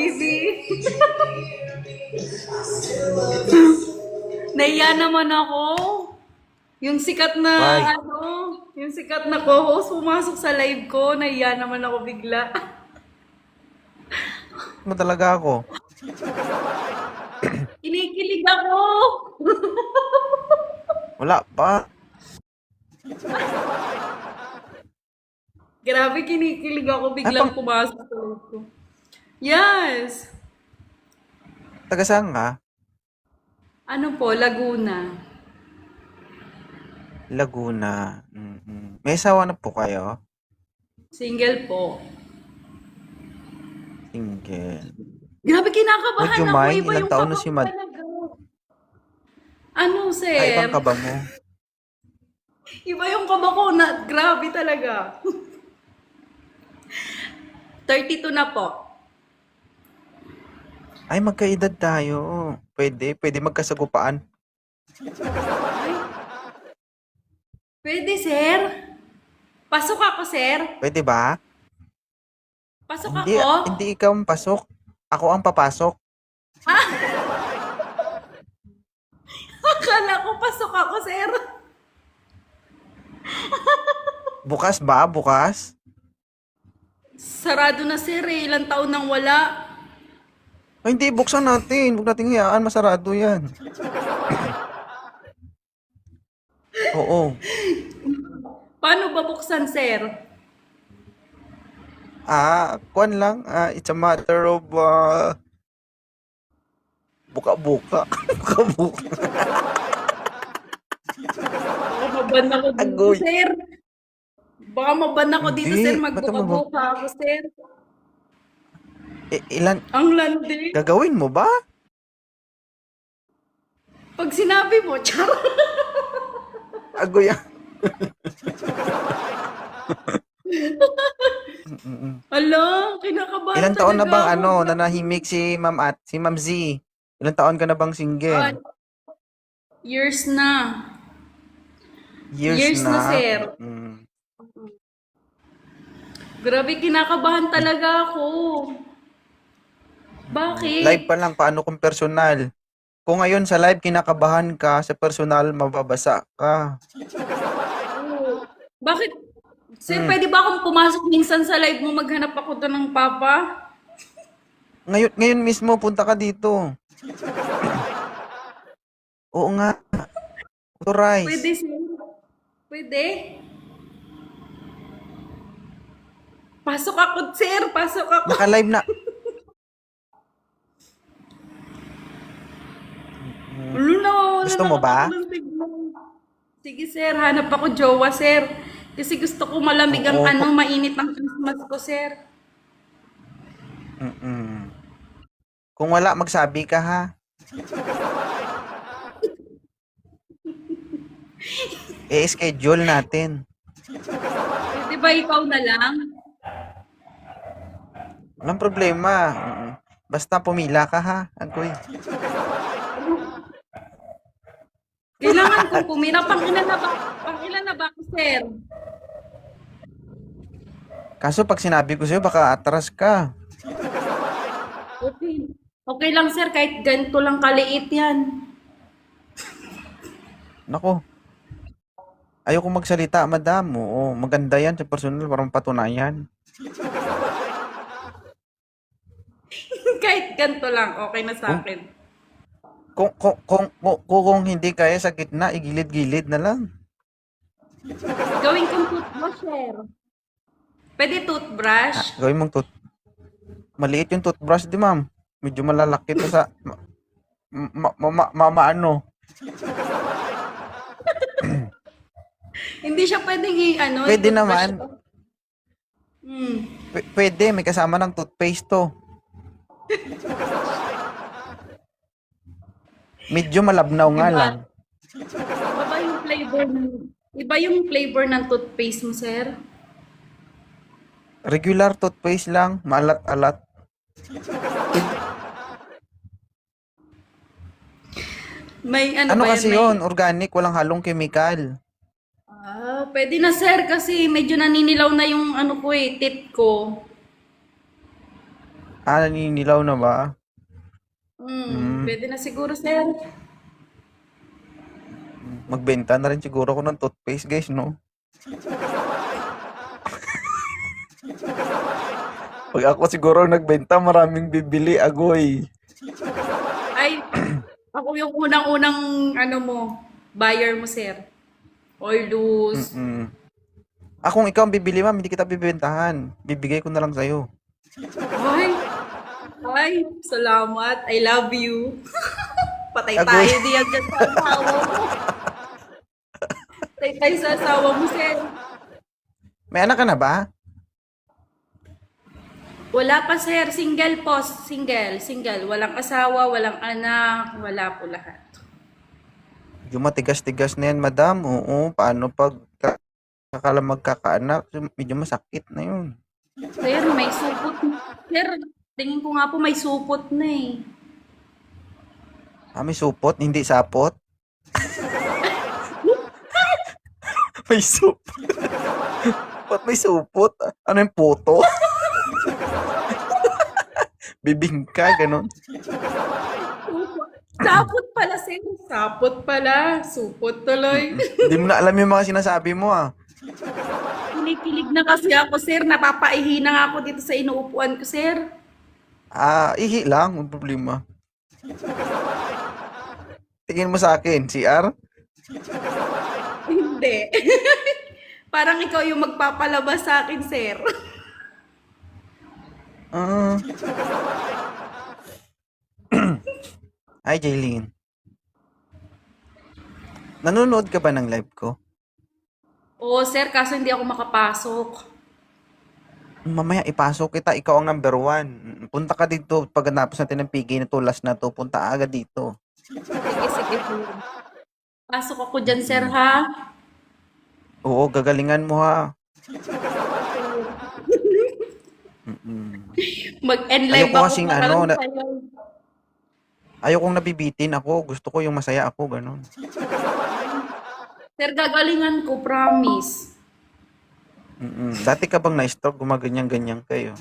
Bibi. Naiya naman ako. Yung sikat na, Why? yung sikat na co-host pumasok sa live ko. Naiya naman ako bigla. Mo talaga ako. Kinikilig ako. Wala pa. Grabe, kinikilig ako Ay, biglang pumasok sa live ko. Yes. taga saan ka? Ano po, Laguna. Laguna. May asawa na po kayo? Single po. Single. Grabe, Would kinakabahan you ako. mind? Iba Ilang yung taon kaba na ko si Mad? talaga. Ano, Ay, ibang sir? kaba mo. Iba yung kaba ko na grabe talaga. 32 na po. Ay, magkaedad tayo. Pwede magkasagupaan. Ay, pwede, sir? Pasok ako, sir? Pwede ba? Pasok Hindi, ako? hindi ikaw ang pasok. Ako ang papasok. Akala ko pasok ako, sir. Bukas ba? Bukas? Sarado na, sir, eh. Ilang taon nang wala. Ay, hindi, buksan natin. Huwag natin hayaan, masarado yan. Oo. Paano ba buksan, sir? Kuwan lang. It's a matter of buka-buka. Buka-buka. Baka maban ako dito, Agoy. sir. Baka maban ako dito, Hindi. sir. Ba't ang Magbuka-buka ako, sir. Ilan? Ang landi. Gagawin mo ba? Pag sinabi mo, char. Agoy. Ala, kinakabahan Ilan taon na talaga bang ako. nanahimik si si Ma'am Z? Ilan taon ka na bang Ah, single? years na. Years Years na, na. sir. Mm. Grabe, kinakabahan talaga ako. Bakit? Live pa lang, paano kung personal? Kung ngayon sa live kinakabahan ka, sa personal mababasa ka. Oo. Bakit? Sir, Hmm. pwede ba akong pumasok minsan sa live mo? Maghanap ako doon ng papa? Ngayon mismo punta ka dito. Oo nga, Pwede, authorize. sir. Pwede? Pasok ako, sir. Pasok ako. Naka-live na. Ulo, nawawala Gusto na mo ako ba? ng signal. Sige, sir. Hanap ako jowa, sir. Kasi gusto ko malamig ang Oo. mainit ang Christmas ko, sir. Mm-mm. Kung wala, magsabi ka ha. I-schedule natin. Pwede ba ikaw na lang? Walang problema. Basta pumila ka ha, Agoy. Kailangan kong pumila. Pang ilan na ba ako, sir? Kaso pag sinabi ko sa'yo, baka atras ka. Okay. Okay lang, sir. Kahit ganito lang kaliit yan. Nako, ayoko magsalita, madam. Oo, maganda yan sa personal, parang patunayan. Kahit ganito lang. Okay na sa Kung, akin. kung hindi kaya sa gitna, igilid-gilid na lang. Gawin kong toothbrush, sir. Pwede toothbrush? Gawin mong maliit yung toothbrush, di ma'am. Medyo malalaki to sa, ano. Hindi siya pwedeng Pwede i-toothbrush naman. ito. Hmm. Pwede, may kasama ng toothpaste to. Medyo malabnaw nga Iba. lang. Iba yung flavor ng toothpaste mo, sir. Regular toothpaste lang, maalat-alat. May Ano ba yan? kasi yon, organic, walang halong chemical. Pwede na, sir, kasi medyo naninilaw na yung teeth ko. Naninilaw na ba? Hmm, Hmm, pwede na siguro, sir. magbenta na rin siguro ako ng toothpaste, guys, no? Pag ako siguro nagbenta, maraming bibili, agoy. Ay, ako yung unang-unang, ano mo, buyer mo, sir. Or lose. Mm. Kung ikaw ang bibili, ma'am, hindi kita bibentahan. Bibigay ko na lang sa'yo. Ay, ay, salamat. I love you. Patay Agoy, tayo diyan dyan sa asawa mo. Patay tayo sa asawa mo, sir. may anak ka na ba? Wala pa, sir. Single po. Single. Single. Walang asawa, walang anak, wala po lahat. Yung matigas-tigas na yan, madam. Oo, paano pag kakala magkakaanak? Medyo masakit na yun. Sir, may supot. Sir, tingin ko nga po may supot na eh. May supot, hindi sapot. May supot. Ba't may supot? Ano yung puto? Bibingka, ganun. Supot. Sapot pala, sir. Sapot pala. Supot tuloy. Hindi mo na alam yung mga sinasabi mo, ah. Kinikilig na kasi ako, sir. Napapaihi na nga ako dito sa inuupuan ko, sir. Ihi lang, ang problema. Tingin mo sa akin, CR? Hindi. Parang ikaw yung magpapalabas sa akin, sir. Ah. Hi, Jaylene. Nanonood ka ba ng live ko? Oo, sir, kaso hindi ako makapasok. Mamaya ipasok kita, ikaw ang number one. Punta ka dito, pagkatapos natin ng PK na tulas na to, punta agad dito. Sige, sige po. Pasok ako dyan, sir, Mm. ha? Oo, gagalingan mo ha. Mm. Mag-end Ayaw live ko ako kasing para lang ano, sa'yo. ayaw kong nabibitin ako. Gusto ko yung masaya ako, ganun. Sir, gagalingan ko, promise. Dati ka bang na-stroke, gumaganyan-ganyan kayo?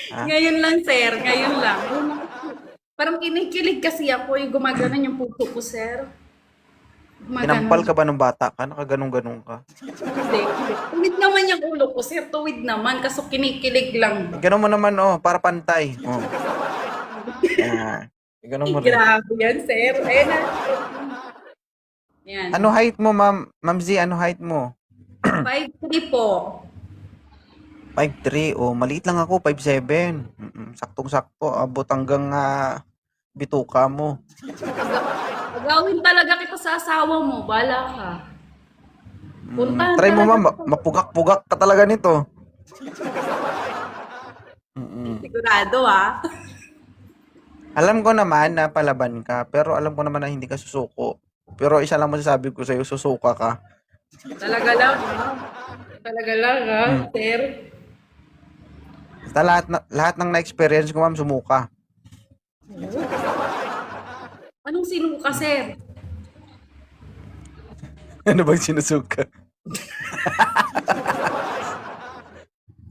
Ha? Ngayon lang, sir. Ngayon lang. Parang kinikilig kasi ako, yung gumaganon yung puso ko, sir. Tinampal Gumaganon. ka ba nung bata ka? Nakaganong-ganong ka? Hindi. Tuwid naman yung ulo ko, sir. Tuwid naman. Kaso kinikilig lang. Ganun mo naman, oh, para pantay. Oh. Ganun Ay, mo rin. grabe yan, sir. Ayan na. Yan. Ano height mo, ma'am? Ma'am Z, ano height mo? 5'3" po. 5'3". Oh, maliit lang ako, 5'7". Saktong-sakto, abot hanggang bituka mo. Agawin talaga kita sa asawa mo. Bala ka. Puntahan Try mo, talaga ma'am. kita. Mapugak-pugak ka talaga nito. Sigurado, ah. Alam ko naman na palaban ka, pero alam ko naman na hindi ka susuko. Pero isa lang masasabi ko sa'yo, susuka ka. Talaga lang, ha? Talaga lang, ha, sir? Basta lahat ng na-experience ko, ma'am, sumuka. Anong sino ka, sir? Ano bang sinusuka?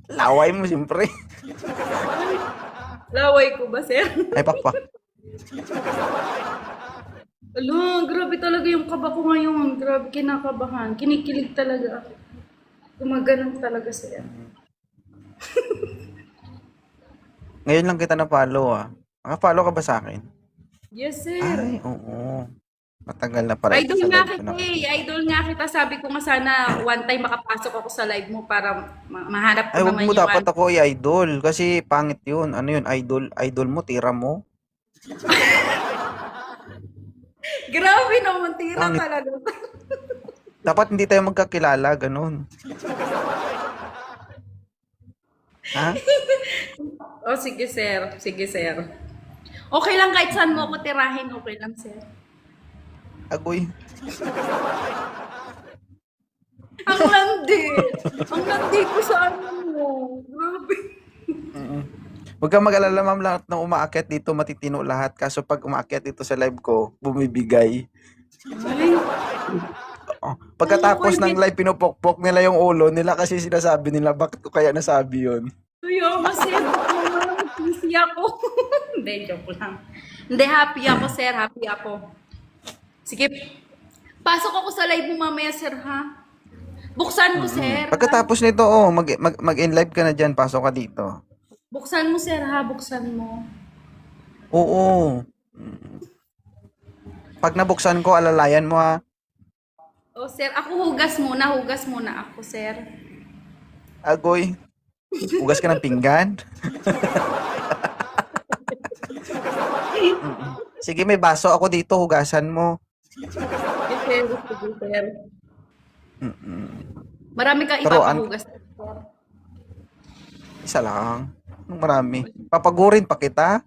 Laway mo, siyempre. Laway ko ba, sir? Ay, pakpak. Alo, grabe talaga yung kaba ko ngayon. Grabe, kinakabahan. Kinikilig talaga ako. Gumaganon talaga, sir. Ngayon lang kita na-follow, ah. Naka-follow ka ba sa akin? Yes, sir. Ay, oo. Matagal na pala ito Idol sa nga live ko kita na. eh. Idol nga kita. Sabi ko nga sana one time makapasok ako sa live mo para mahanap ko Ay, wag naman mo yung dapat ako i-idol kasi pangit yun. Ano yun, idol? Idol mo, tira mo? Grabe naman, tira Pangit. talaga. Dapat hindi tayo magkakilala, ganun. Ha? Oh, sige, sir. Sige, sir. Okay lang kahit saan mo ako tirahin. Okay lang, sir. Agoy. Ang landi. Ang landi ko sa ano mo. Grabe. Huwag kang mag-alala, ma'am, lahat ng umaakyat dito, matitino lahat. Kaso pag umaakyat dito sa live ko, bumibigay. Ay, Pagkatapos Ay, ng live, pinupokpok nila yung ulo nila kasi sinasabi nila, bakit ko kaya nasabi yun? Kuya, kasi busy ako. Hindi, joke lang. Hindi, happy ako, sir. Happy ako. Sige, pasok ako sa live mo mamaya, sir, ha? Buksan mo, sir. Pagkatapos nito, mag-in live ka na dyan, pasok ka dito. Buksan mo, sir, ha? Buksan mo. Oo. Pag nabuksan ko, alalayan mo ha. Oh, sir, ako hugas muna. Hugas muna ako, sir. Agoy, hugas ka ng pinggan. Sige, may baso ako dito, hugasan mo. Yes, sir. Sige, sir. Marami kang Turuan. ipapahugas, sir. Isa lang. Anong marami? Papagurin pa kita.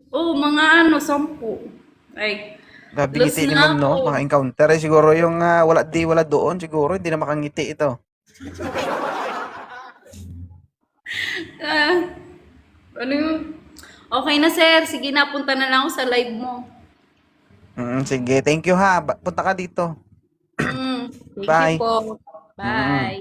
Oh, mga 10. Ay, Grabe Los ngiti ni na ma'am, no? ako. Mga encounter. Siguro yung wala doon. Siguro hindi na makangiti ito. Ah, ano yun? Okay na, sir. Sige na, punta na lang ako sa live mo. Sige, thank you ha. Punta ka dito. Thank Bye. you po. Bye.